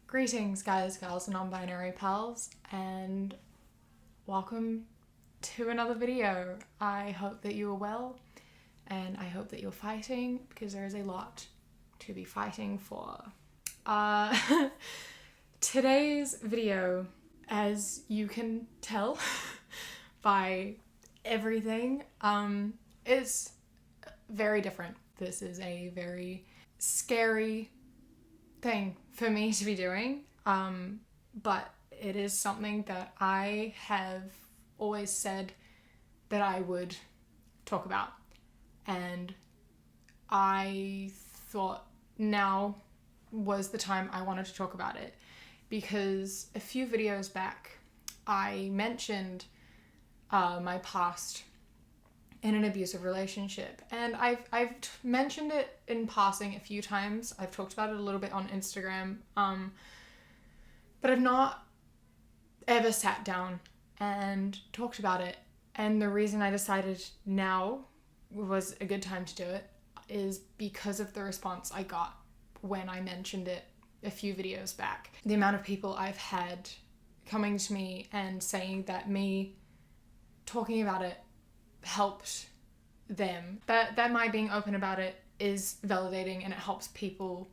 Greetings, guys, gals, and non-binary pals, and welcome to another video. I hope that you are well, and I hope that you're fighting, because there is a lot to be fighting for. Today's video, as you can tell by everything, is very different. This is a very scary thing for me to be doing, but it is something that I have always said that I would talk about, and I thought now was the time I wanted to talk about it, because a few videos back I mentioned my past in an abusive relationship, and I've mentioned it in passing a few times. I've talked about it a little bit on Instagram, but I've not ever sat down and talked about it. And the reason I decided now was a good time to do it is because of the response I got when I mentioned it a few videos back. The amount of people I've had coming to me and saying that me talking about it helped them, that my being open about it is validating, and it helps people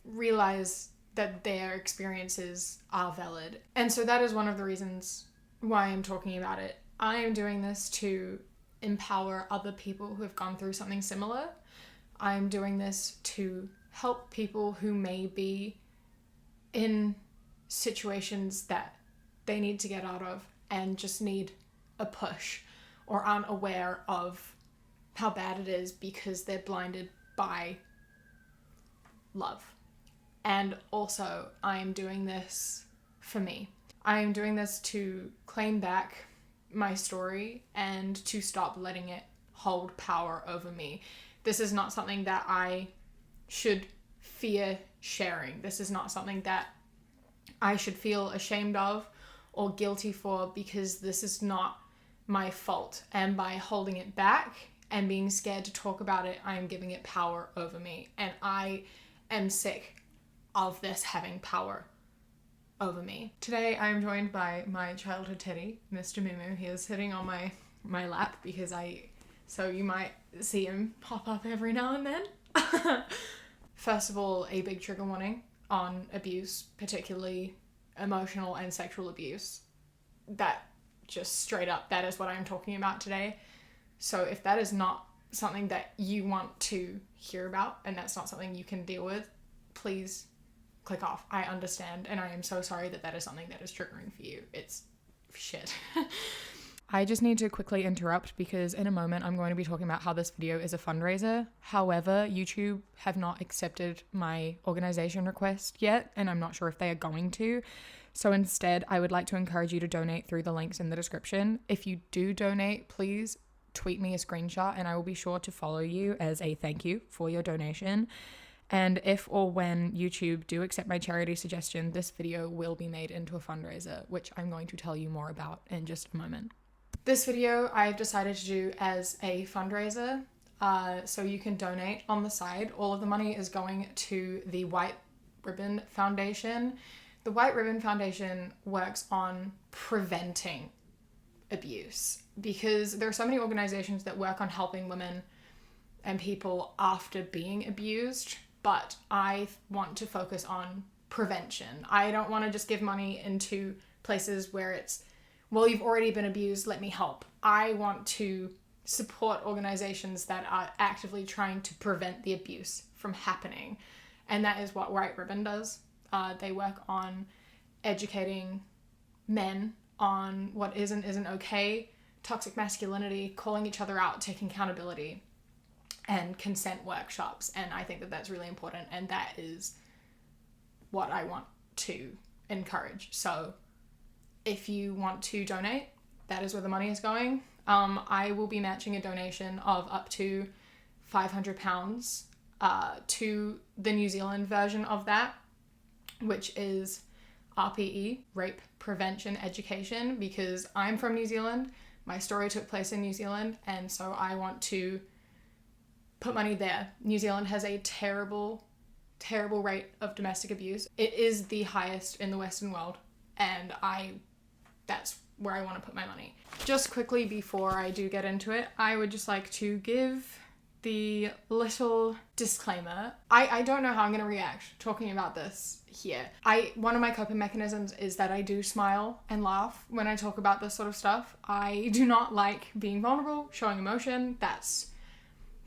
realize that their experiences are valid. And so that is one of the reasons why I'm talking about it. I am doing this to empower other people who have gone through something similar. I'm doing this to help people who may be in situations that they need to get out of and just need a push, or aren't aware of how bad it is because they're blinded by love. And also, I'm doing this for me. I'm doing this to claim back my story and to stop letting it hold power over me. This is not something that I should fear sharing. This is not something that I should feel ashamed of or guilty for, because this is not my fault. And by holding it back and being scared to talk about it, I am giving it power over me. And I am sick of this having power over me. Today I am joined by my childhood teddy, Mr. Mumu. He is sitting on my lap because so you might see him pop up every now and then. First of all, a big trigger warning on abuse, particularly emotional and sexual abuse. That just straight up, that is what I'm talking about today. So if that is not something that you want to hear about, and that's not something you can deal with, please click off. I understand, and I am so sorry that is something that is triggering for you. It's shit. I just need to quickly interrupt because in a moment I'm going to be talking about how this video is a fundraiser. However, YouTube have not accepted my organization request yet, and I'm not sure if they are going to. So instead, I would like to encourage you to donate through the links in the description. If you do donate, please tweet me a screenshot and I will be sure to follow you as a thank you for your donation. And if or when YouTube do accept my charity suggestion, this video will be made into a fundraiser, which I'm going to tell you more about in just a moment. This video I've decided to do as a fundraiser, so you can donate on the side. All of the money is going to the White Ribbon Foundation. The White Ribbon Foundation works on preventing abuse, because there are so many organizations that work on helping women and people after being abused, but I want to focus on prevention. I don't want to just give money into places where it's, well, you've already been abused, let me help. I want to support organizations that are actively trying to prevent the abuse from happening, and that is what White Ribbon does. They work on educating men on what is and isn't okay, toxic masculinity, calling each other out, taking accountability, and consent workshops. And I think that that's really important, and that is what I want to encourage. So if you want to donate, that is where the money is going. I will be matching a donation of up to £500 to the New Zealand version of that, which is RPE, Rape Prevention Education, because I'm from New Zealand. My story took place in New Zealand, and so I want to put money there. New Zealand has a terrible terrible rate of domestic abuse. It is the highest in the Western world, and that's where I want to put my money. Just quickly before I do get into it, I would just like to give the little disclaimer. I don't know how I'm going to react talking about this here. One of my coping mechanisms is that I do smile and laugh when I talk about this sort of stuff. I do not like being vulnerable, showing emotion. That's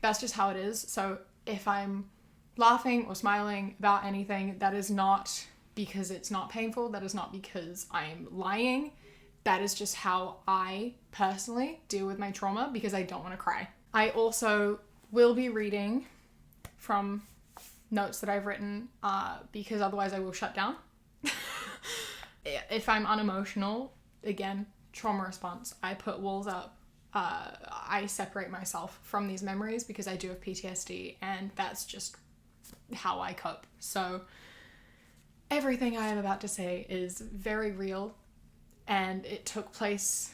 just how it is. So if I'm laughing or smiling about anything, that is not because it's not painful. That is not because I'm lying. That is just how I personally deal with my trauma, because I don't want to cry. I also will be reading from notes that I've written because otherwise I will shut down. If I'm unemotional, again, trauma response, I put walls up. I separate myself from these memories because I do have PTSD, and that's just how I cope. So everything I am about to say is very real, and it took place.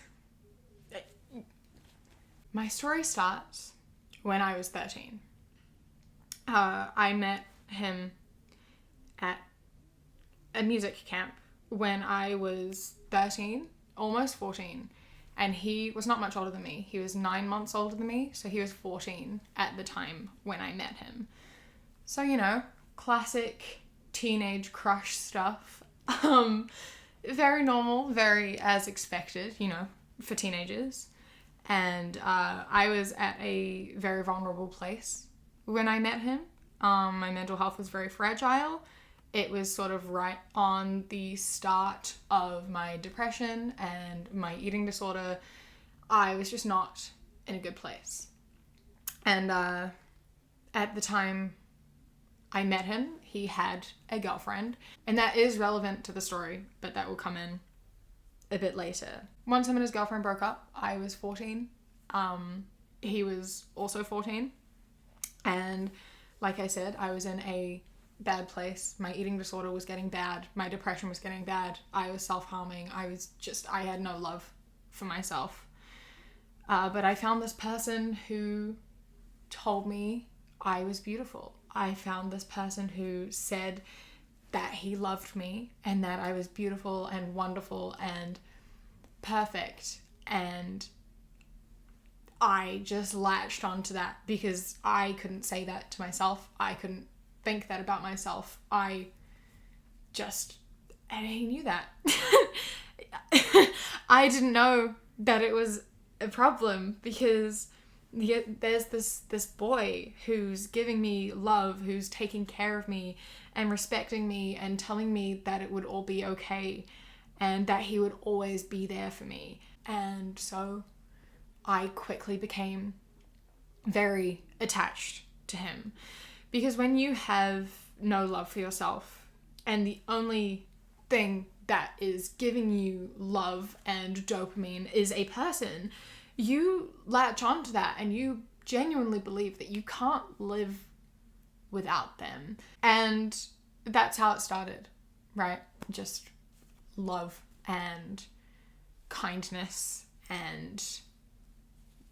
My story starts when I was 13. I met him at a music camp when I was 13, almost 14, and he was not much older than me. He was 9 months older than me, so he was 14 at the time when I met him. So, you know, classic teenage crush stuff. Very normal, very as expected, you know, for teenagers. And I was at a very vulnerable place when I met him. My mental health was very fragile. It was sort of right on the start of my depression and my eating disorder. I was just not in a good place. And at the time I met him, he had a girlfriend. And that is relevant to the story, but that will come in a bit later. Once him and his girlfriend broke up, I was 14. He was also 14. And like I said, I was in a bad place. My eating disorder was getting bad. My depression was getting bad. I was self-harming. I had no love for myself. But I found this person who told me I was beautiful. I found this person who said that he loved me and that I was beautiful and wonderful and perfect. And I just latched onto that because I couldn't say that to myself. I couldn't think that about myself. And he knew that. I didn't know that it was a problem because there's this boy who's giving me love, who's taking care of me and respecting me and telling me that it would all be okay and that he would always be there for me. And so I quickly became very attached to him, because when you have no love for yourself and the only thing that is giving you love and dopamine is a person, you latch onto that and you genuinely believe that you can't live without them. And that's how it started, right? Just love and kindness and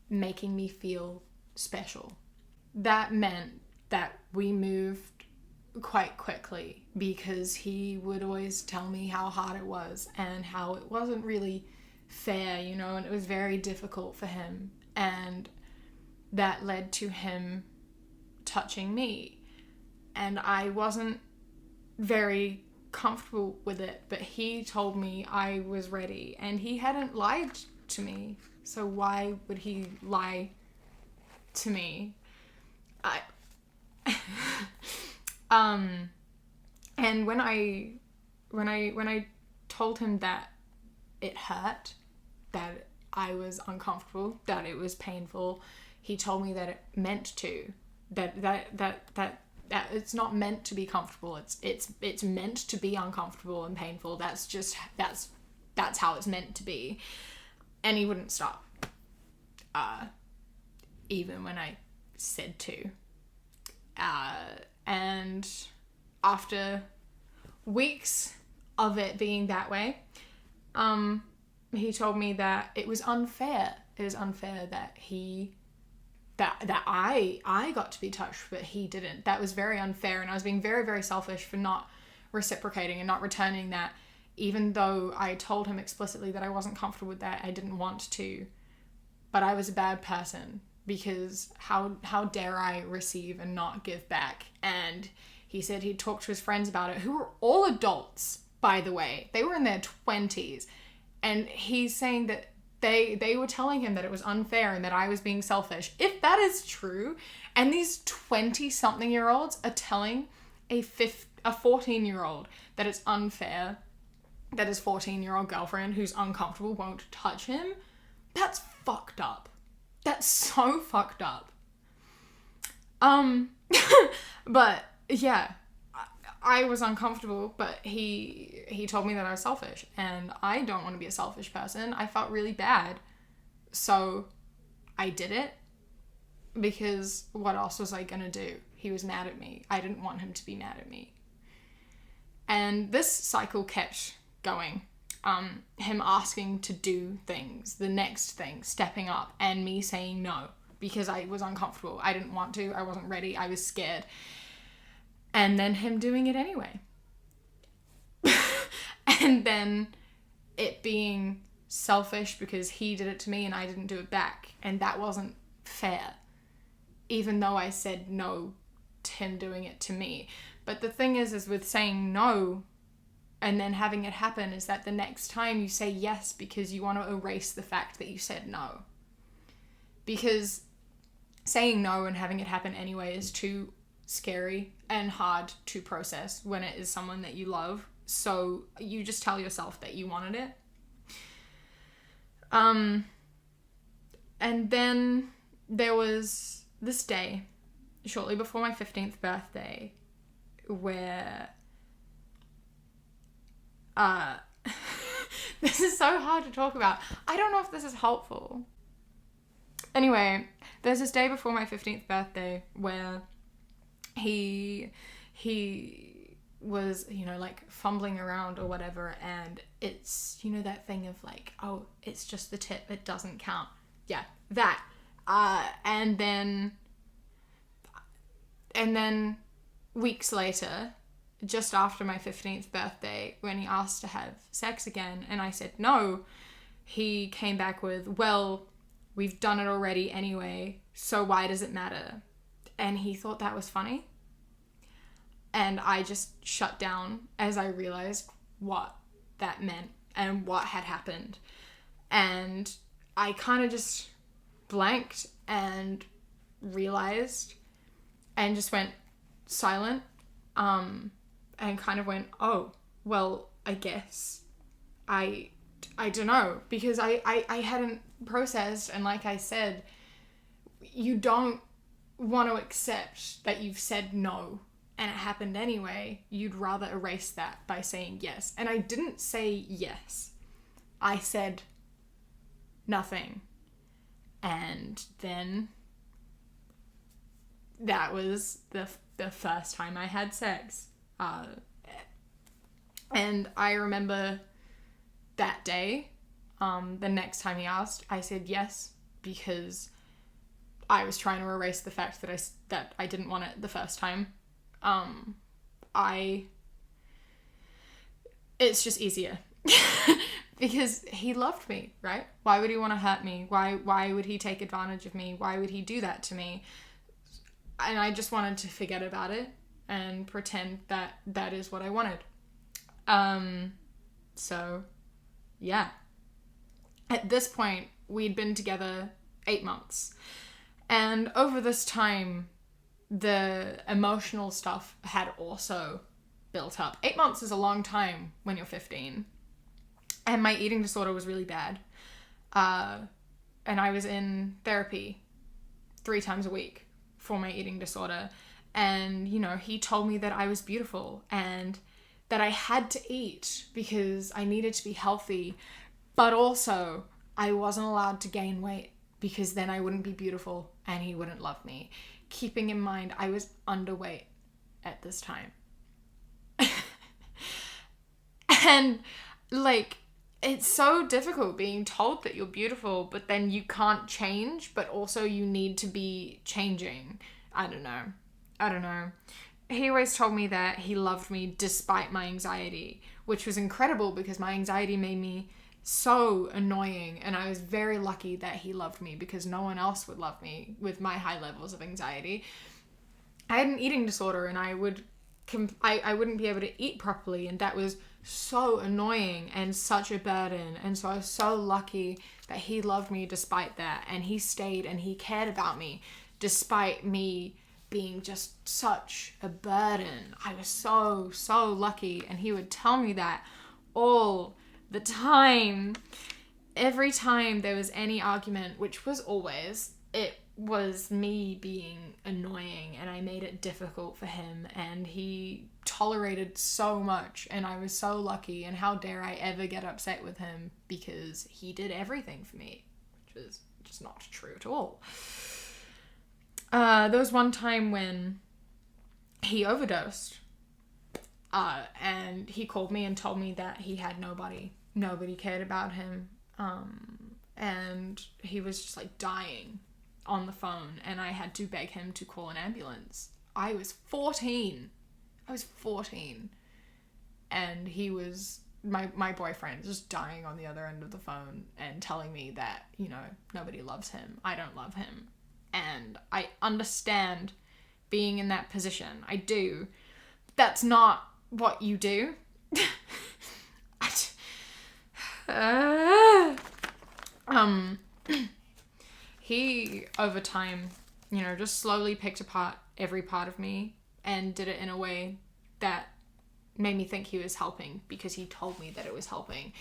making me feel special. That meant that we moved quite quickly because he would always tell me how hard it was and how it wasn't really fair, you know, and it was very difficult for him. And that led to him touching me. And I wasn't very comfortable with it, but he told me I was ready, and he hadn't lied to me. So why would he lie to me? And when I told him that it hurt, that I was uncomfortable, that it was painful, he told me that it meant to, that it's not meant to be comfortable. It's meant to be uncomfortable and painful. That's how it's meant to be. And he wouldn't stop. Even when I said to. And after weeks of it being that way, he told me that it was unfair. It was unfair that he that I got to be touched, but he didn't. That was very unfair, and I was being very, very selfish for not reciprocating and not returning that, even though I told him explicitly that I wasn't comfortable with that. I didn't want to, but I was a bad person, because how dare I receive and not give back? And he said he'd talked to his friends about it, who were all adults, by the way. They were in their 20s, and he's saying that they were telling him that it was unfair and that I was being selfish. If that is true, and these 20-something-year-olds are telling a 14-year-old that it's unfair that his 14-year-old girlfriend who's uncomfortable won't touch him, that's fucked up. That's so fucked up. But yeah, I was uncomfortable, but he told me that I was selfish, and I don't want to be a selfish person. I felt really bad, so I did it, because what else was I gonna do? He was mad at me. I didn't want him to be mad at me. And this cycle kept going. Him asking to do things, the next thing, stepping up, and me saying no, because I was uncomfortable. I didn't want to. I wasn't ready. I was scared. And then him doing it anyway. And then it being selfish because he did it to me and I didn't do it back. And that wasn't fair, even though I said no to him doing it to me. But the thing is with saying no and then having it happen, is that the next time you say yes because you want to erase the fact that you said no. Because saying no and having it happen anyway is too scary and hard to process when it is someone that you love. So you just tell yourself that you wanted it. And then there was this day shortly before my 15th birthday where this is so hard to talk about. I don't know if this is helpful. Anyway, there's this day before my 15th birthday where he was, like fumbling around or whatever, and it's, that thing of like, oh, it's just the tip, it doesn't count. Yeah, that. And then weeks later, just after my 15th birthday, when he asked to have sex again and I said no, he came back with, well, we've done it already anyway, so why does it matter? And he thought that was funny. And I just shut down as I realized what that meant and what had happened. And I kind of just blanked and realized and just went silent, and kind of went, oh, well, I guess I don't know, because I hadn't processed, and like I said, you don't want to accept that you've said no and it happened anyway. You'd rather erase that by saying yes. And I didn't say yes. I said nothing. And then that was the first time I had sex. And I remember that day, the next time he asked, I said yes, because I was trying to erase the fact that I didn't want it the first time. It's just easier because he loved me, right? Why would he want to hurt me? Why would he take advantage of me? Why would he do that to me? And I just wanted to forget about it and pretend that that is what I wanted. So yeah, at this point we'd been together 8 months, and over this time the emotional stuff had also built up. 8 months is a long time when you're 15. And my eating disorder was really bad. And I was in therapy 3 times a week for my eating disorder. And, he told me that I was beautiful and that I had to eat because I needed to be healthy. But also, I wasn't allowed to gain weight because then I wouldn't be beautiful and he wouldn't love me. Keeping in mind, I was underweight at this time. And, it's so difficult being told that you're beautiful, but then you can't change, but also you need to be changing. I don't know. He always told me that he loved me despite my anxiety, which was incredible because my anxiety made me so annoying, and I was very lucky that he loved me because no one else would love me with my high levels of anxiety. I had an eating disorder, and I wouldn't be able to eat properly, and that was so annoying and such a burden. And so I was so lucky that he loved me despite that, and he stayed and he cared about me despite me being just such a burden. I was so lucky, and he would tell me that all the time. Every time there was any argument, which was always, it was me being annoying, and I made it difficult for him, and he tolerated so much, and I was so lucky, and how dare I ever get upset with him because he did everything for me, which is just not true at all. There was one time when he overdosed, and he called me and told me that he had nobody cared about him, and he was just like dying on the phone, and I had to beg him to call an ambulance. I was 14, and he was my boyfriend just dying on the other end of the phone and telling me that, you know, nobody loves him, I don't love him. And I understand being in that position. I do. That's not what you do. He, over time, you know, just slowly picked apart every part of me and did it in a way that made me think he was helping because he told me that it was helping.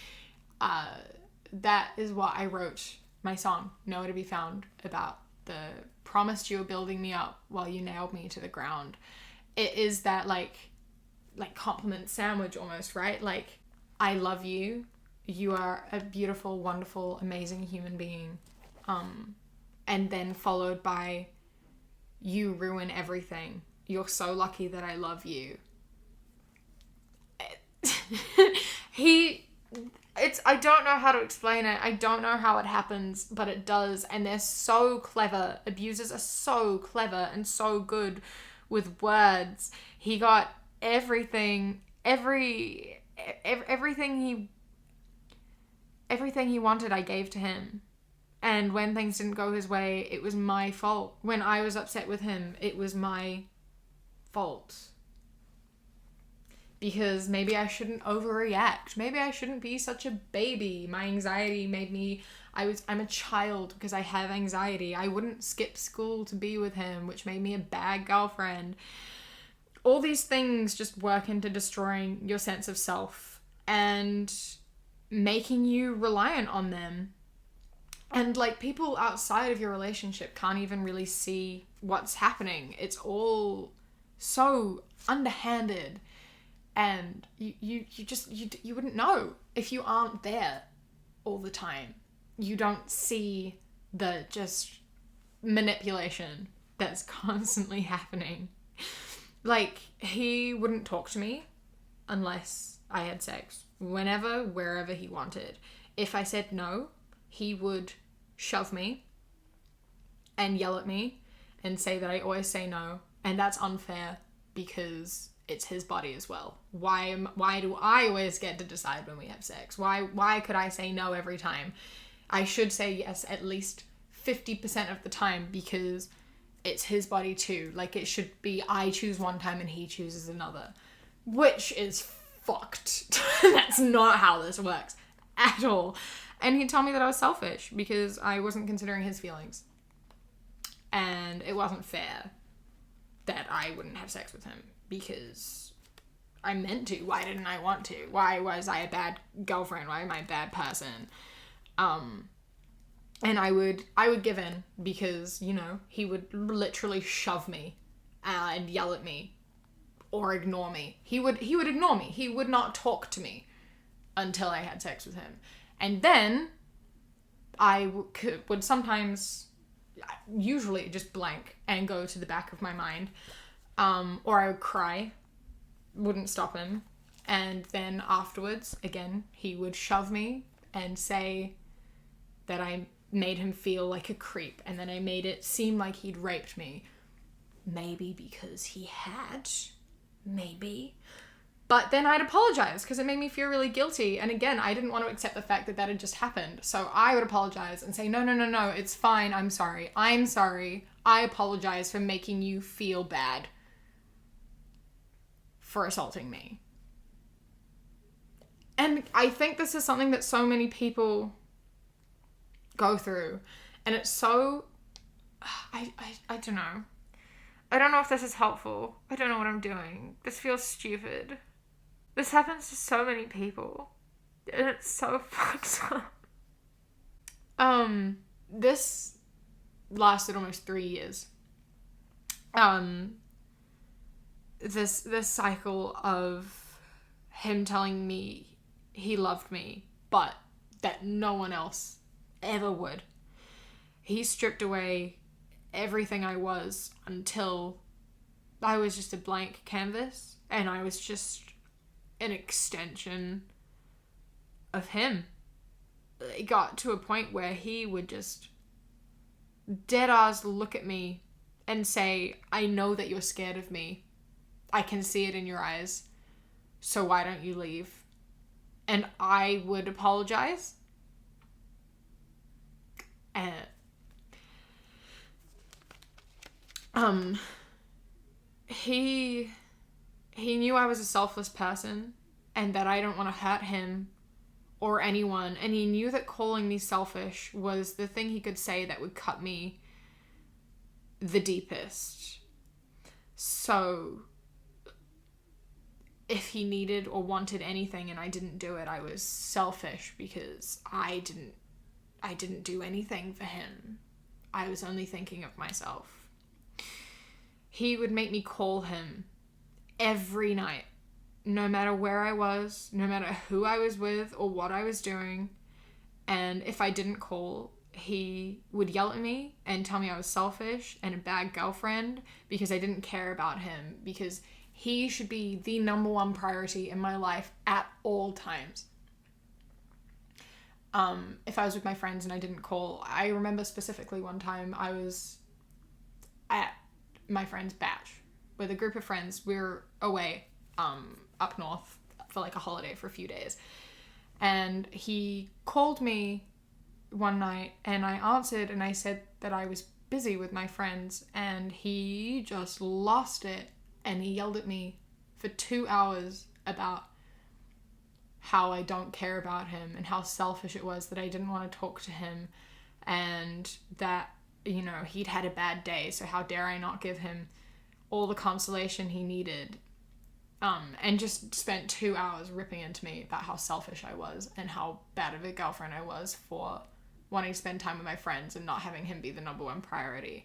That is what I wrote my song, Nowhere to Be Found, about. The promised you were building me up while you nailed me to the ground. It is that like compliment sandwich almost, right? Like, I love you. You are a beautiful, wonderful, amazing human being. And then followed by, you ruin everything. You're so lucky that I love you. I don't know how to explain it. I don't know how it happens, but it does. And they're so clever. Abusers are so clever and so good with words. He got everything he wanted, I gave to him. And when things didn't go his way, it was my fault. When I was upset with him, it was my fault. Because maybe I shouldn't overreact. Maybe I shouldn't be such a baby. My anxiety made me... I'm a child because I have anxiety. I wouldn't skip school to be with him, which made me a bad girlfriend. All these things just work into destroying your sense of self and making you reliant on them. And like, people outside of your relationship can't even really see what's happening. It's all so underhanded. And you wouldn't know if you aren't there all the time. You don't see the just manipulation that's constantly happening. Like, he wouldn't talk to me unless I had sex. Whenever, wherever he wanted. If I said no, he would shove me and yell at me and say that I always say no. And that's unfair because it's his body as well. Why do I always get to decide when we have sex? Why could I say no every time? I should say yes at least 50% of the time because it's his body too. Like, it should be I choose one time and he chooses another, which is fucked. That's not how this works at all. And he told me that I was selfish because I wasn't considering his feelings. And it wasn't fair that I wouldn't have sex with him because I meant to. Why didn't I want to? Why was I a bad girlfriend? Why am I a bad person? And I would give in because, you know, he would literally shove me and yell at me or ignore me. He would ignore me. He would not talk to me until I had sex with him. And then I would sometimes, usually just blank and go to the back of my mind. Or I would cry, wouldn't stop him. And then afterwards, again, he would shove me and say that I made him feel like a creep, and then I made it seem like he'd raped me. Maybe because he had. Maybe. But then I'd apologize because it made me feel really guilty. And again, I didn't want to accept the fact that that had just happened. So I would apologize and say, no, it's fine. I'm sorry. I apologize for making you feel bad for assaulting me. And I think this is something that so many people go through. And it's so... I don't know. I don't know if this is helpful. I don't know what I'm doing. This feels stupid. This happens to so many people. And it's so fucked up. This lasted almost 3 years. This cycle of him telling me he loved me, but that no one else ever would. He stripped away everything I was until I was just a blank canvas, and I was just an extension of him. It got to a point where he would just dead ass look at me and say, I know that you're scared of me. I can see it in your eyes. So why don't you leave? And I would apologize. And he knew I was a selfless person and that I don't want to hurt him or anyone. And he knew that calling me selfish was the thing he could say that would cut me the deepest. So if he needed or wanted anything and I didn't do it, I was selfish because I didn't do anything for him. I was only thinking of myself. He would make me call him every night, no matter where I was, no matter who I was with or what I was doing. And if I didn't call, he would yell at me and tell me I was selfish and a bad girlfriend because I didn't care about him, because he should be the number one priority in my life at all times. If I was with my friends and I didn't call, I remember specifically one time I was at my friend's batch with a group of friends. We were away up north for like a holiday for a few days, and he called me one night and I answered and I said that I was busy with my friends, and he just lost it and he yelled at me for 2 hours about how I don't care about him and how selfish it was that I didn't want to talk to him, and that, you know, he'd had a bad day, so how dare I not give him all the consolation he needed. And just spent 2 hours ripping into me about how selfish I was and how bad of a girlfriend I was for wanting to spend time with my friends and not having him be the number one priority.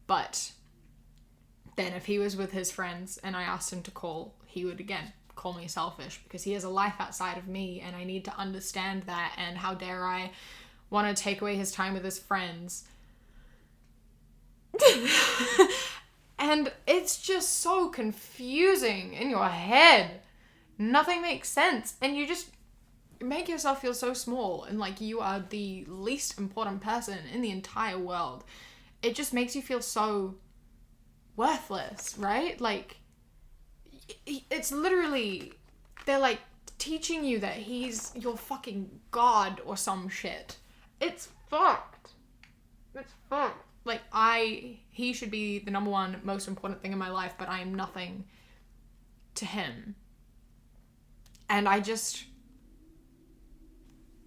But then if he was with his friends and I asked him to call, he would again call me selfish because he has a life outside of me and I need to understand that, and how dare I want to take away his time with his friends. And it's just so confusing in your head. Nothing makes sense. And you just make yourself feel so small and like you are the least important person in the entire world. It just makes you feel so worthless, right? Like, it's literally, they're like teaching you that he's your fucking god or some shit. It's fucked. It's fucked. Like, he should be the number one most important thing in my life, but I am nothing to him. And I just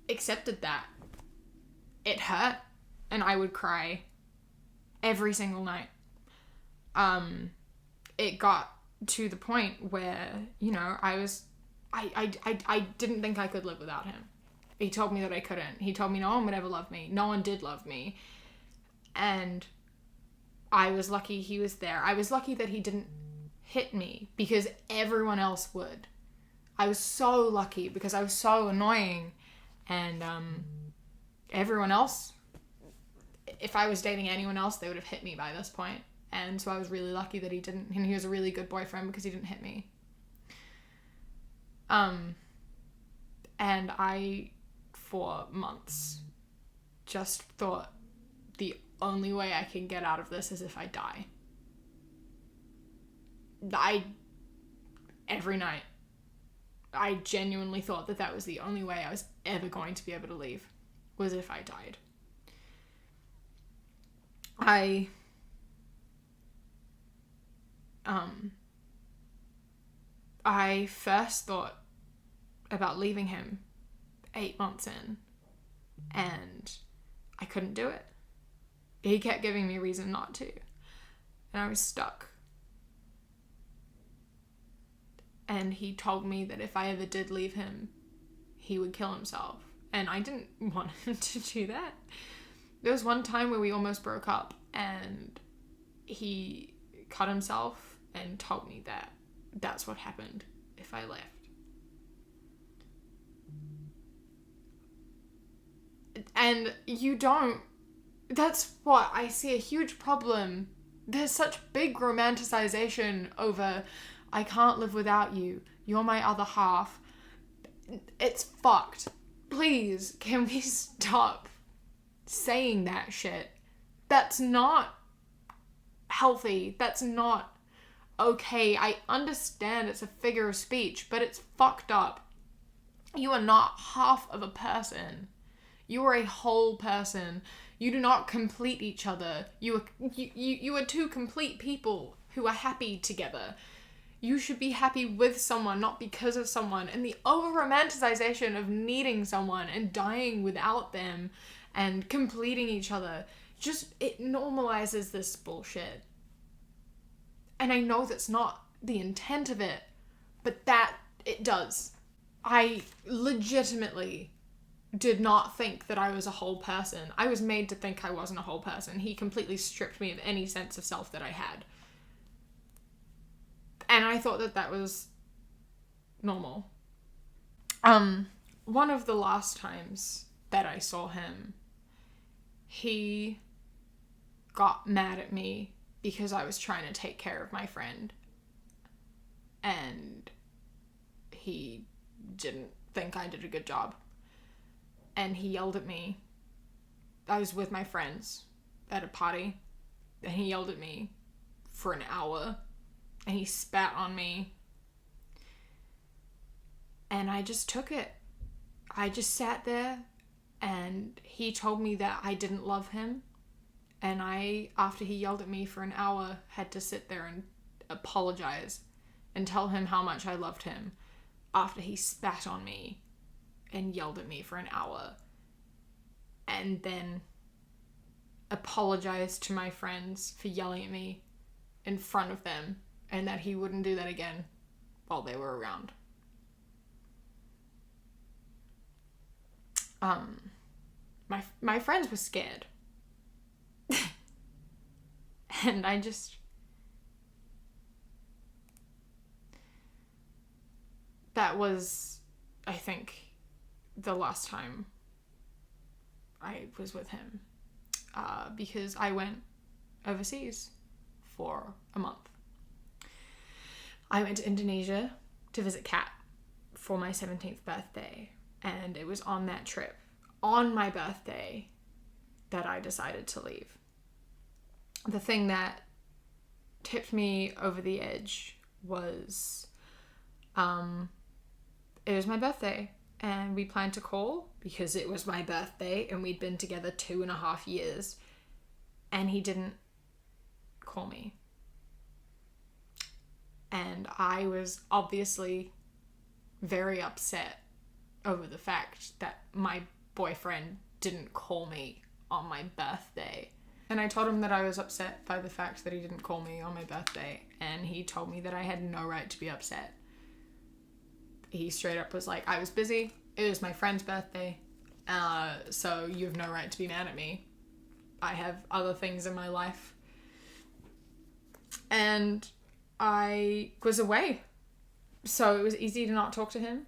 accepted that. It hurt, and I would cry every single night. It got to the point where, you know, I didn't think I could live without him. He told me that I couldn't. He told me no one would ever love me. No one did love me. And I was lucky he was there. I was lucky that he didn't hit me because everyone else would. I was so lucky because I was so annoying. And everyone else, if I was dating anyone else, they would have hit me by this point. And so I was really lucky that he didn't. And he was a really good boyfriend because he didn't hit me. And I for months. Just thought the only way I can get out of this is if I die. Every night, I genuinely thought that was the only way I was ever going to be able to leave, was if I died. I first thought about leaving him 8 months in, and I couldn't do it. He kept giving me reason not to, and I was stuck. And he told me that if I ever did leave him, he would kill himself. And I didn't want him to do that. There was one time where we almost broke up, and he cut himself and told me that that's what happened if I left. And that's what I see a huge problem. There's such big romanticization over, I can't live without you, you're my other half. It's fucked. Please, can we stop saying that shit? That's not healthy. That's not okay. I understand it's a figure of speech, but it's fucked up. You are not half of a person. You are a whole person. You do not complete each other. You are two complete people who are happy together. You should be happy with someone, not because of someone. And the over-romanticization of needing someone and dying without them and completing each other, it normalizes this bullshit. And I know that's not the intent of it, but that it does. I legitimately did not think that I was a whole person. I was made to think I wasn't a whole person. He completely stripped me of any sense of self that I had. And I thought that was normal. One of the last times that I saw him, he got mad at me because I was trying to take care of my friend. And he didn't think I did a good job. And he yelled at me. I was with my friends at a party, and he yelled at me for an hour. And he spat on me. And I just took it. I just sat there, and he told me that I didn't love him. And I, after he yelled at me for an hour, had to sit there and apologize and tell him how much I loved him after he spat on me and yelled at me for an hour. And then apologize to my friends for yelling at me in front of them, and that he wouldn't do that again while they were around. My friends were scared. And that was, I think, the last time I was with him. Because I went overseas for a month. I went to Indonesia to visit Kat for my 17th birthday, and it was on that trip, on my birthday, that I decided to leave. The thing that tipped me over the edge was, it was my birthday, and we planned to call because it was my birthday, and we'd been together 2.5 years, and he didn't call me. And I was obviously very upset over the fact that my boyfriend didn't call me on my birthday. And I told him that I was upset by the fact that he didn't call me on my birthday. And he told me that I had no right to be upset. He straight up was like, I was busy. It was my friend's birthday. So you have no right to be mad at me. I have other things in my life. And I was away, so it was easy to not talk to him.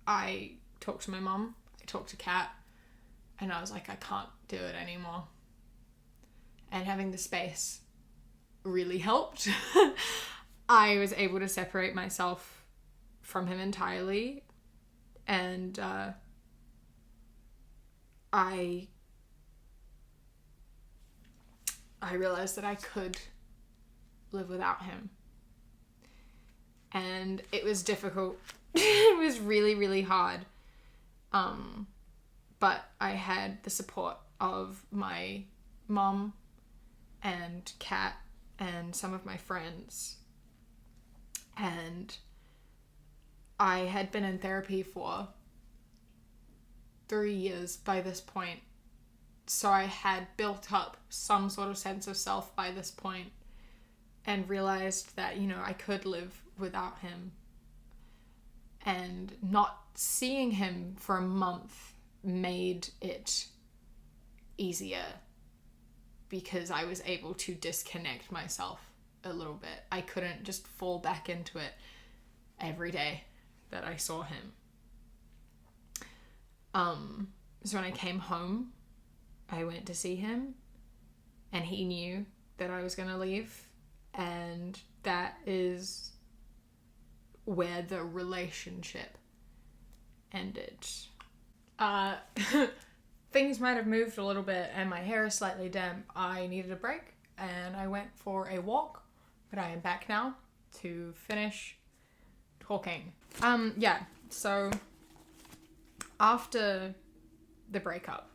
I talked to my mum, I talked to Kat, and I was like, I can't do it anymore. And having the space really helped. I was able to separate myself from him entirely, and I realized that I could live without him. And it was difficult. It was really, really hard. But I had the support of my mom and Kat and some of my friends. And I had been in therapy for 3 years by this point. So I had built up some sort of sense of self by this point and realized that, I could live without him. And not seeing him for a month made it easier because I was able to disconnect myself a little bit. I couldn't just fall back into it every day that I saw him. So when I came home, I went to see him, and he knew that I was going to leave, and that is where the relationship ended. Things might have moved a little bit, and my hair is slightly damp. I needed a break, and I went for a walk, but I am back now to finish talking. So after the breakup,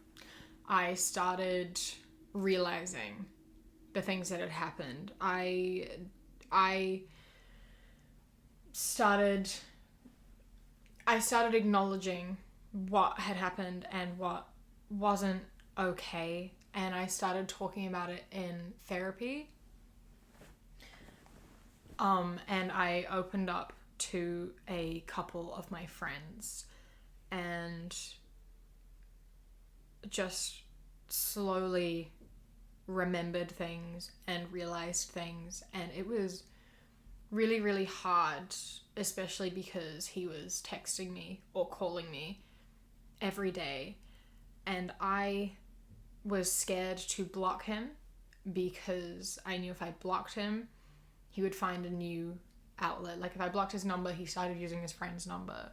I started realizing the things that had happened. I started acknowledging what had happened and what wasn't okay, and I started talking about it in therapy. And I opened up to a couple of my friends and just slowly remembered things and realized things, and it was really, really hard, especially because he was texting me or calling me every day, and I was scared to block him because I knew if I blocked him, he would find a new outlet. Like if I blocked his number, he started using his friend's number.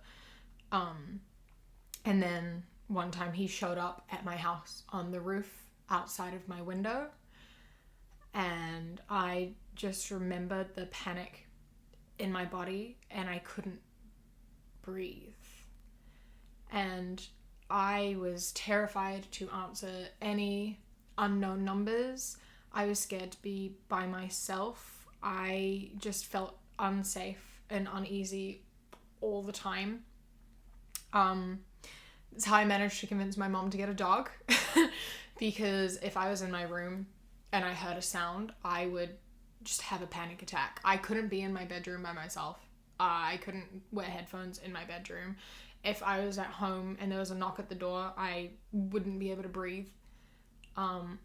And then one time he showed up at my house on the roof outside of my window, and I just remembered the panic in my body, and I couldn't breathe. And I was terrified to answer any unknown numbers. I was scared to be by myself. I just felt unsafe and uneasy all the time. That's how I managed to convince my mom to get a dog. Because if I was in my room and I heard a sound, I would just have a panic attack. I couldn't be in my bedroom by myself. I couldn't wear headphones in my bedroom. If I was at home and there was a knock at the door, I wouldn't be able to breathe. And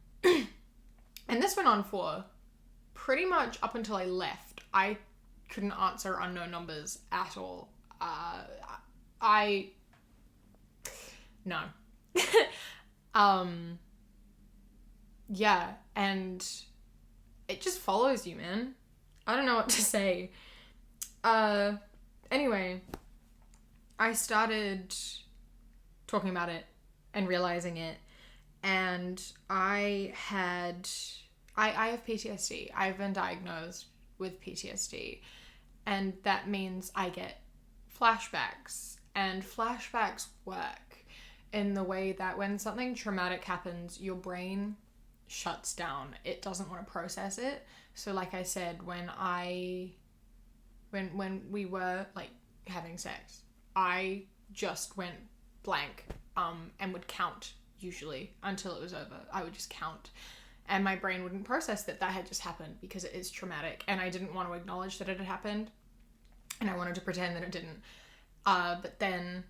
this went on for pretty much up until I left. I couldn't answer unknown numbers at all. No. Yeah, and it just follows you, man. I don't know what to say. Anyway, I started talking about it and realizing it, and I have PTSD. I've been diagnosed with PTSD, and that means I get flashbacks, and flashbacks work in the way that when something traumatic happens, your brain shuts down. It doesn't want to process it. So like I said, when we were like having sex, I just went blank and would count usually until it was over. I would just count, and my brain wouldn't process that had just happened because it is traumatic, and I didn't want to acknowledge that it had happened, and I wanted to pretend that it didn't. But then,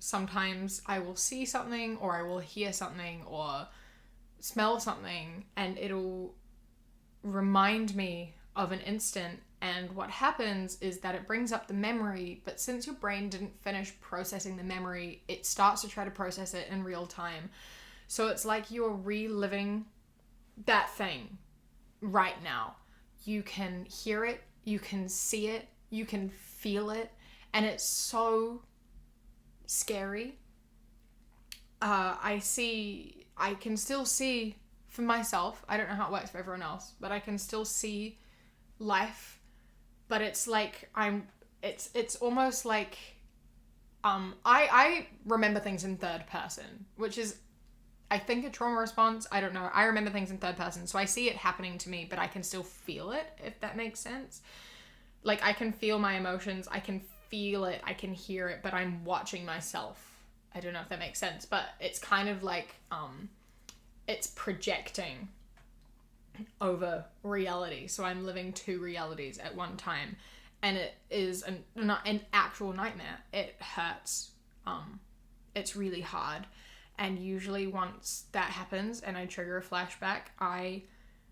sometimes I will see something, or I will hear something, or smell something, and it'll remind me of an instant, and what happens is that it brings up the memory, but since your brain didn't finish processing the memory, it starts to try to process it in real time. So it's like you're reliving that thing right now. You can hear it, you can see it, you can feel it, and it's so scary. I can still see for myself, I don't know how it works for everyone else, but I can still see life, but it's like it's almost like, I remember things in third person, which is, I think, a trauma response. I don't know. I remember things in third person, so I see it happening to me, but I can still feel it, if that makes sense. Like, I can feel my emotions, I can feel it, I can hear it, but I'm watching myself. I don't know if that makes sense, but it's kind of like, it's projecting over reality. So I'm living two realities at one time, and it is an actual nightmare. It hurts. It's really hard. And usually once that happens and I trigger a flashback, I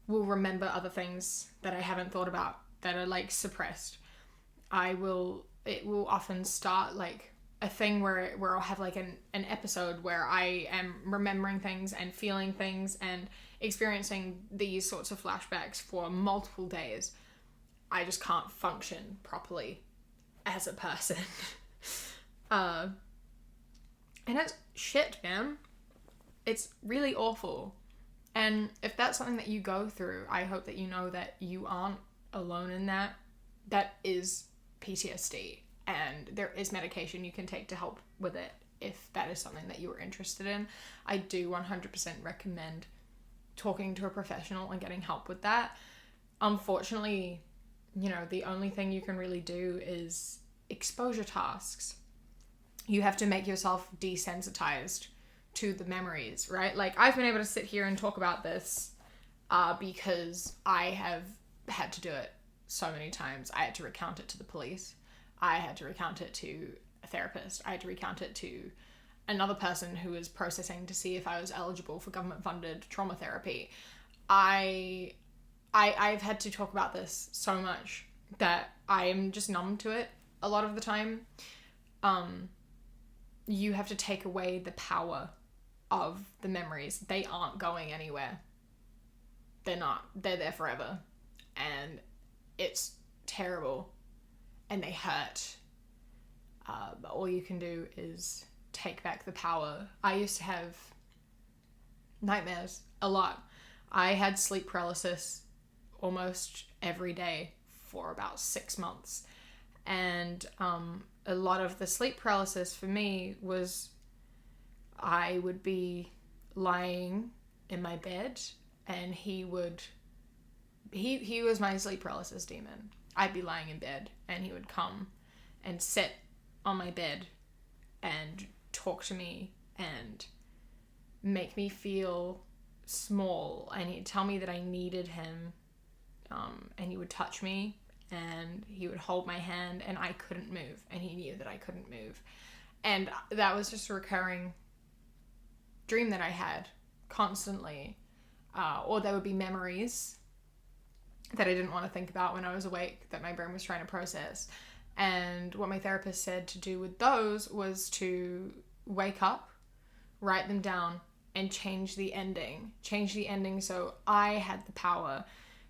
will remember other things that I haven't thought about that are like suppressed. It will often start like a thing where I'll have like an episode where I am remembering things and feeling things and experiencing these sorts of flashbacks for multiple days. I just can't function properly as a person. And it's shit, man. It's really awful. And if that's something that you go through, I hope that you know that you aren't alone in that. That is PTSD. And there is medication you can take to help with it if that is something that you are interested in. I do 100% recommend talking to a professional and getting help with that. Unfortunately, the only thing you can really do is exposure tasks. You have to make yourself desensitized to the memories, right? Like, I've been able to sit here and talk about this because I have had to do it so many times. I had to recount it to the police. I had to recount it to a therapist. I had to recount it to another person who was processing to see if I was eligible for government-funded trauma therapy. I've had to talk about this so much that I am just numb to it a lot of the time. You have to take away the power of the memories. They aren't going anywhere. They're not. They're there forever. And it's terrible. And they hurt. But all you can do is take back the power. I used to have nightmares a lot. I had sleep paralysis almost every day for about 6 months. And a lot of the sleep paralysis for me was I would be lying in my bed and he was my sleep paralysis demon. I'd be lying in bed and he would come and sit on my bed and talk to me and make me feel small, and he'd tell me that I needed him, and he would touch me and he would hold my hand and I couldn't move, and he knew that I couldn't move. And that was just a recurring dream that I had constantly. Or there would be memories that I didn't want to think about when I was awake that my brain was trying to process. And what my therapist said to do with those was to wake up, write them down, and change the ending. Change the ending so I had the power.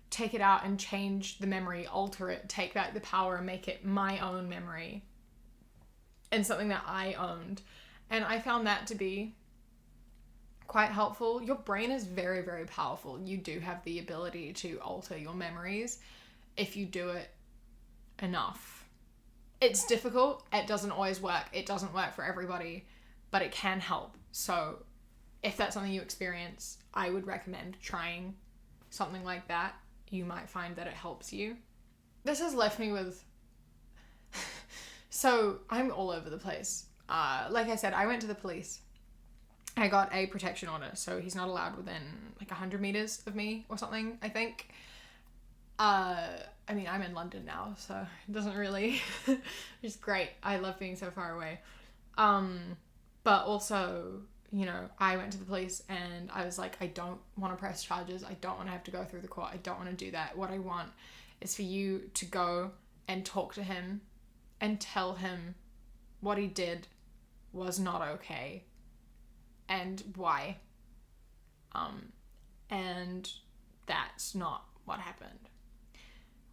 Take it out and change the memory, alter it, take back the power and make it my own memory. And something that I owned. And I found that to be quite helpful. Your brain is very, very powerful. You do have the ability to alter your memories if you do it enough. It's difficult. It doesn't always work. It doesn't work for everybody, but it can help. So if that's something you experience, I would recommend trying something like that. You might find that it helps you. This has left me with... So I'm all over the place. Like I said, I went to the police. I got a protection order, so he's not allowed within like 100 meters of me or something, I think. I mean, I'm in London now, so it doesn't really... It's great. I love being so far away. But also, I went to the police and I was like, I don't want to press charges. I don't want to have to go through the court. I don't want to do that. What I want is for you to go and talk to him and tell him what he did was not okay and why. And that's not what happened.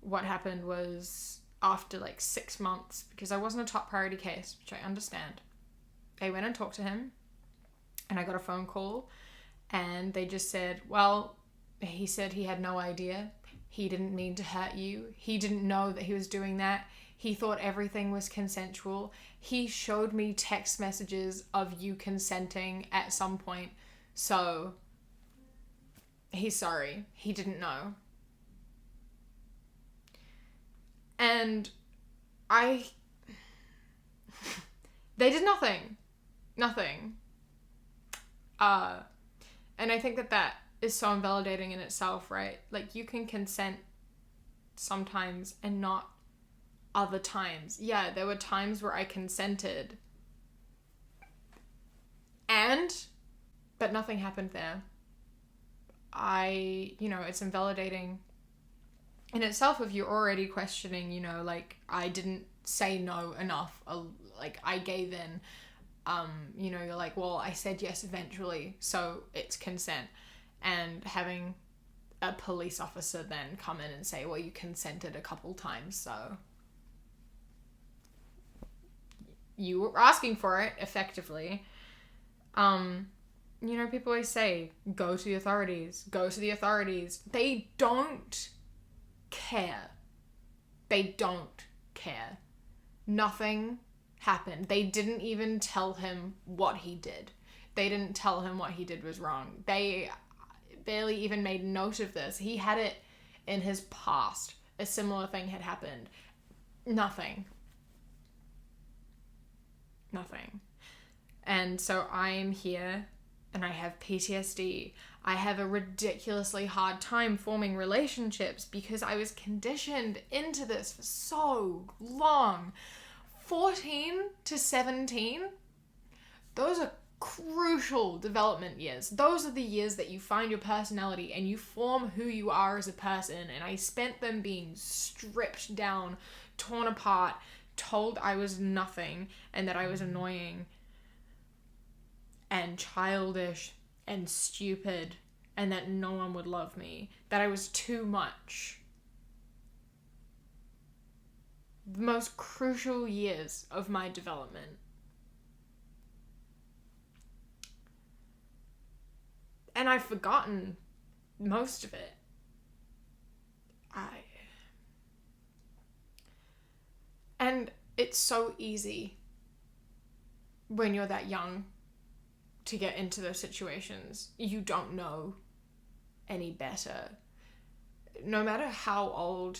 What happened was, after like 6 months, because I wasn't a top priority case, which I understand, they went and talked to him And I got a phone call and they just said, well, he said he had no idea. He didn't mean to hurt you. He didn't know that he was doing that. He thought everything was consensual. He showed me text messages of you consenting at some point. So he's sorry. He didn't know. And they did nothing. Nothing. And I think that is so invalidating in itself, right? Like, you can consent sometimes and not other times. Yeah, there were times where I consented but nothing happened there. It's invalidating in itself if you're already questioning, like, I didn't say no enough, like, I gave in. You're like, well, I said yes eventually, so it's consent. And having a police officer then come in and say, well, you consented a couple times, so you were asking for it, effectively. People always say, go to the authorities. Go to the authorities. They don't care. They don't care. Nothing happened. They didn't even tell him what he did. They didn't tell him what he did was wrong. They barely even made note of this. He had it in his past. A similar thing had happened. Nothing. And so I'm here and I have PTSD. I have a ridiculously hard time forming relationships because I was conditioned into this for so long. 14 to 17, those are crucial development years. Those are the years that you find your personality and you form who you are as a person. And I spent them being stripped down, torn apart, told I was nothing and that I was annoying and childish and stupid and that no one would love me, that I was too much. The most crucial years of my development. And I've forgotten most of it. And it's so easy when you're that young to get into those situations. You don't know any better. No matter how old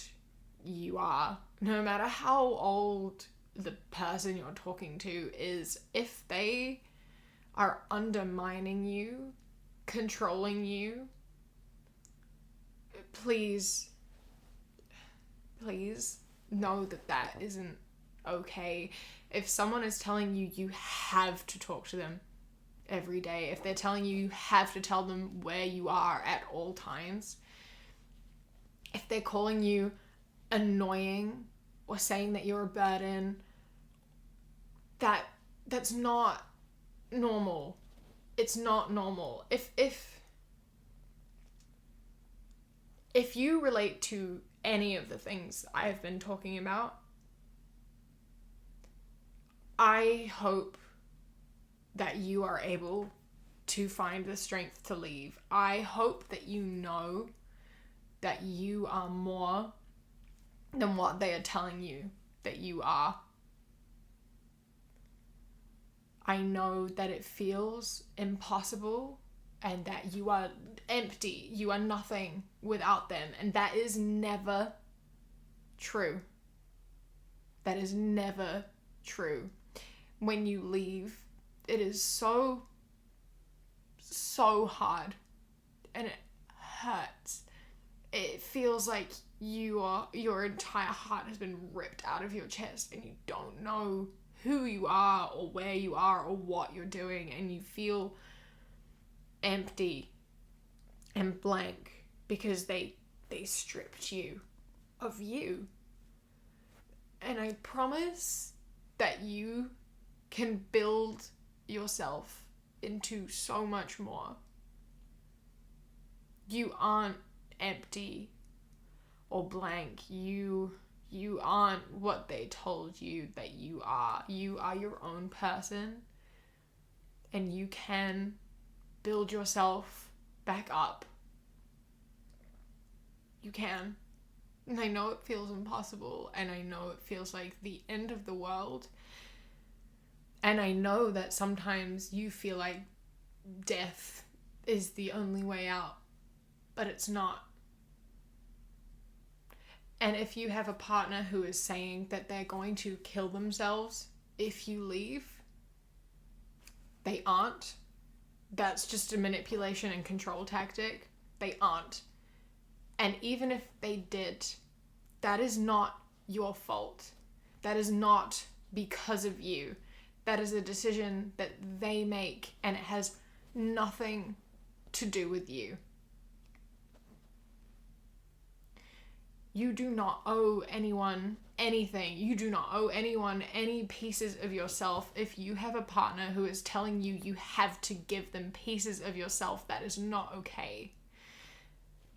you are, no matter how old the person you're talking to is, if they are undermining you, controlling you, please know that isn't okay. If someone is telling you you have to talk to them every day, if they're telling you you have to tell them where you are at all times, if they're calling you annoying or saying that you're a burden, that's not normal. It's not normal. If you relate to any of the things I've been talking about, I hope that you are able to find the strength to leave. I hope that you know that you are more than what they are telling you that you are. I know that it feels impossible and that you are empty. You are nothing without them. And that is never true. That is never true. When you leave, it is so hard and it hurts. It feels like your entire heart has been ripped out of your chest and you don't know who you are or where you are or what you're doing, and you feel empty and blank because they stripped you of you. And I promise that you can build yourself into so much more. You aren't empty or blank. You aren't what they told you that you are. You are your own person, and you can build yourself back up. You can. And I know it feels impossible, and I know it feels like the end of the world. And I know that sometimes you feel like death is the only way out, but it's not. And if you have a partner who is saying that they're going to kill themselves if you leave, they aren't. That's just a manipulation and control tactic. They aren't. And even if they did, that is not your fault. That is not because of you. That is a decision that they make, and it has nothing to do with you. You do not owe anyone anything. You do not owe anyone any pieces of yourself. If you have a partner who is telling you you have to give them pieces of yourself, that is not okay.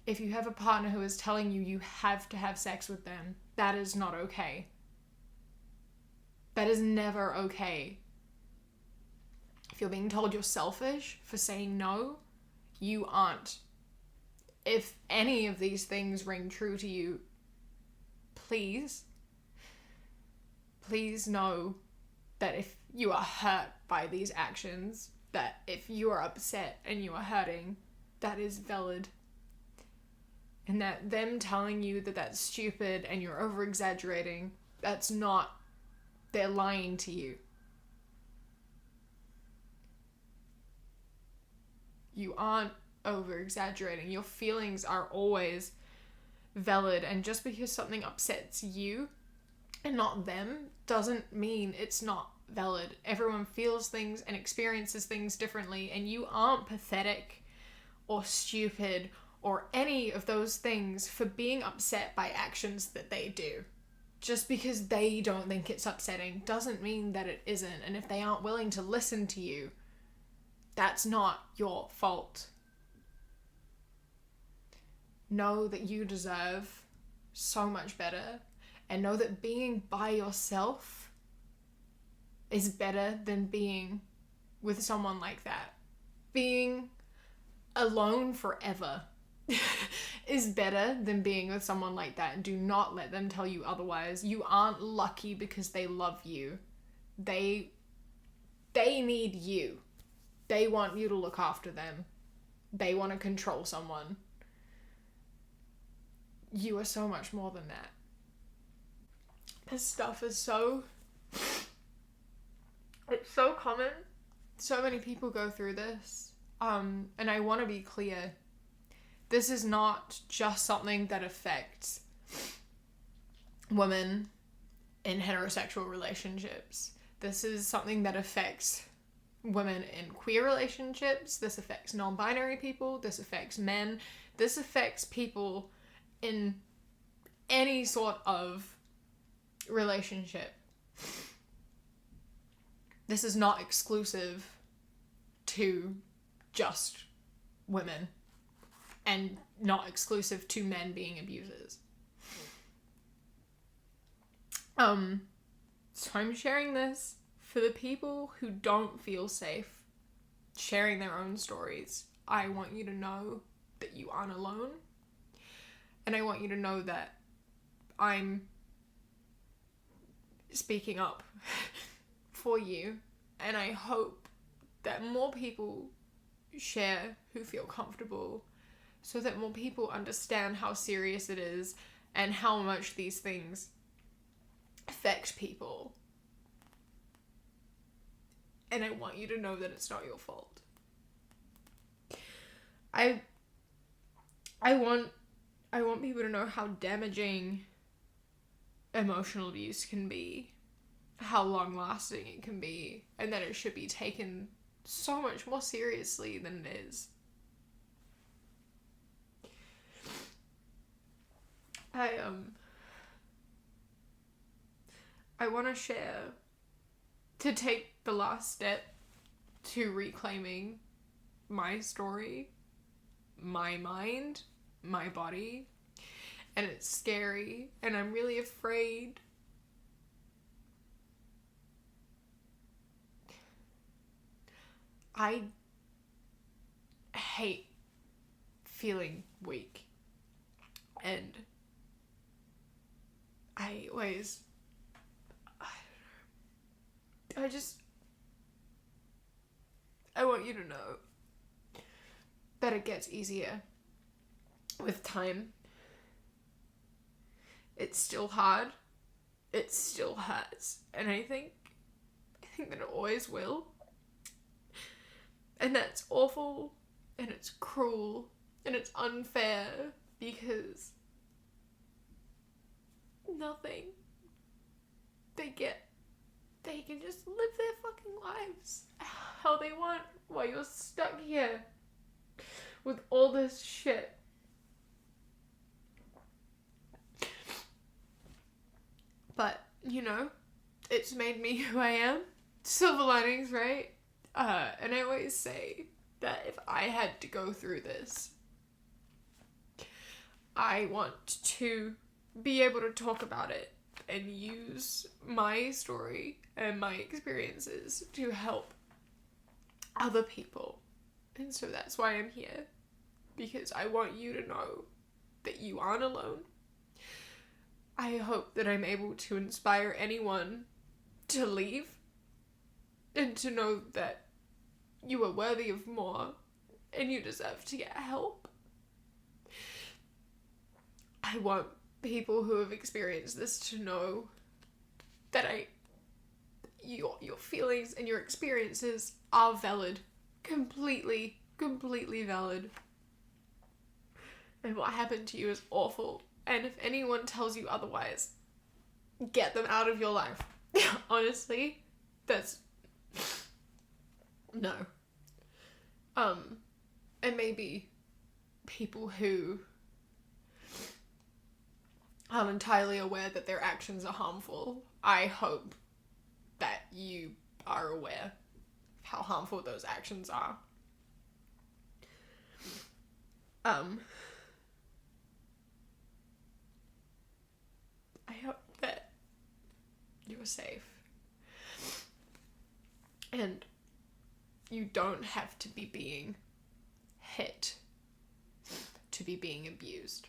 If you have a partner who is telling you you have to have sex with them, that is not okay. That is never okay. If you're being told you're selfish for saying no, you aren't. If any of these things ring true to you, please know that if you are hurt by these actions, that if you are upset and you are hurting, that is valid. And that them telling you that that's stupid and you're over-exaggerating, that's not, they're lying to you. You aren't over-exaggerating. Your feelings are always valid, and just because something upsets you and not them doesn't mean it's not valid. Everyone feels things and experiences things differently, and you aren't pathetic or stupid or any of those things for being upset by actions that they do. Just because they don't think it's upsetting doesn't mean that it isn't, and if they aren't willing to listen to you, that's not your fault. Know that you deserve so much better, and know that being by yourself is better than being with someone like that. Being alone forever is better than being with someone like that. Do not let them tell you otherwise. You aren't lucky because they love you. They need you. They want you to look after them. They want to control someone. You are so much more than that. This stuff is it's so common. So many people go through this. And I want to be clear. This is not just something that affects women in heterosexual relationships. This is something that affects women in queer relationships. This affects non-binary people. This affects men. This affects people in any sort of relationship. This is not exclusive to just women, and not exclusive to men being abusers. So I'm sharing this for the people who don't feel safe sharing their own stories. I want you to know that you aren't alone. And I want you to know that I'm speaking up for you. And I hope that more people share who feel comfortable, so that more people understand how serious it is and how much these things affect people. And I want you to know that it's not your fault. I want people to know how damaging emotional abuse can be, how long-lasting it can be, and that it should be taken so much more seriously than it is. I want to share, to take the last step to reclaiming my story, my mind, my body, and it's scary, and I'm really afraid. I hate feeling weak. And I always, I want you to know that it gets easier with time. It's still hard. It still hurts. And I think that it always will. And that's awful. And it's cruel. And it's unfair. Because nothing. They can just live their fucking lives how they want while you're stuck here with all this shit. But, you know, it's made me who I am. Silver linings, right? And I always say that if I had to go through this, I want to be able to talk about it and use my story and my experiences to help other people. And so that's why I'm here. Because I want you to know that you aren't alone. I hope that I'm able to inspire anyone to leave and to know that you are worthy of more and you deserve to get help. I want people who have experienced this to know that your feelings and your experiences are valid. Completely valid. And what happened to you is awful. And if anyone tells you otherwise, get them out of your life. Honestly, that's... No. And maybe people who aren't entirely aware that their actions are harmful, I hope that you are aware of how harmful those actions are. I hope that you're safe. And you don't have to be being hit to be being abused.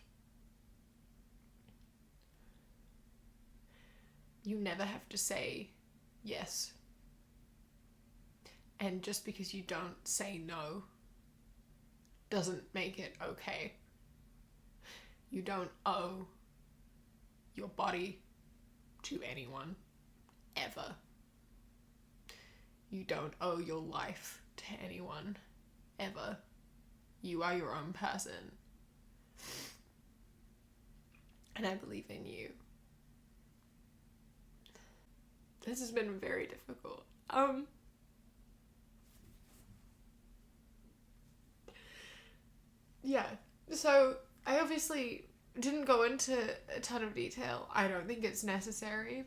You never have to say yes. And just because you don't say no doesn't make it okay. You don't owe your body to anyone, ever. You don't owe your life to anyone, ever. You are your own person. And I believe in you. This has been very difficult. Yeah, so I obviously didn't go into a ton of detail. I don't think it's necessary.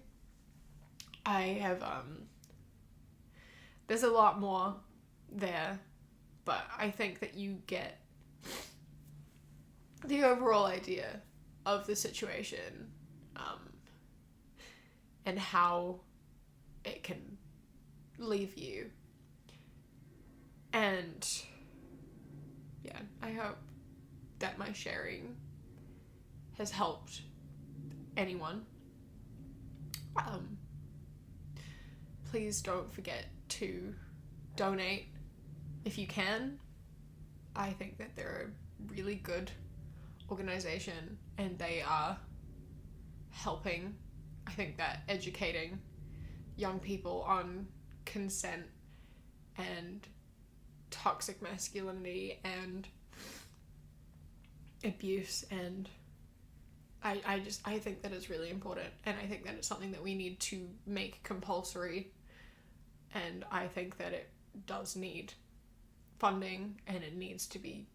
I have, there's a lot more there, but I think that you get the overall idea of the situation, and how it can leave you. And yeah, I hope that my sharing has helped anyone. Please don't forget to donate if you can. I think that they're a really good organization and they are helping. I think that educating young people on consent and toxic masculinity and abuse, and I think that it's really important, and I think that it's something that we need to make compulsory, and I think that it does need funding and it needs to be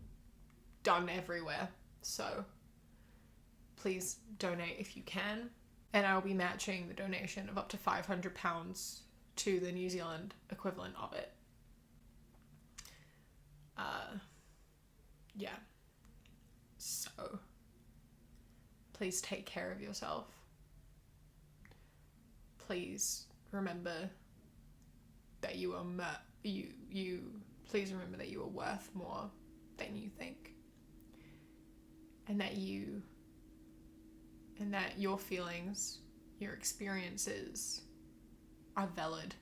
done everywhere. So please donate if you can, and I'll be matching the donation of up to £500 to the New Zealand equivalent of it. Yeah. So please take care of yourself. Please remember that you are please remember that you are worth more than you think. And that your feelings, your experiences are valid.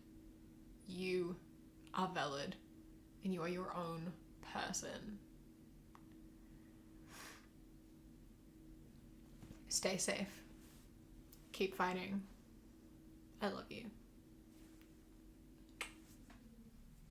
You are valid. And you are your own person. Stay safe. Keep fighting. I love you.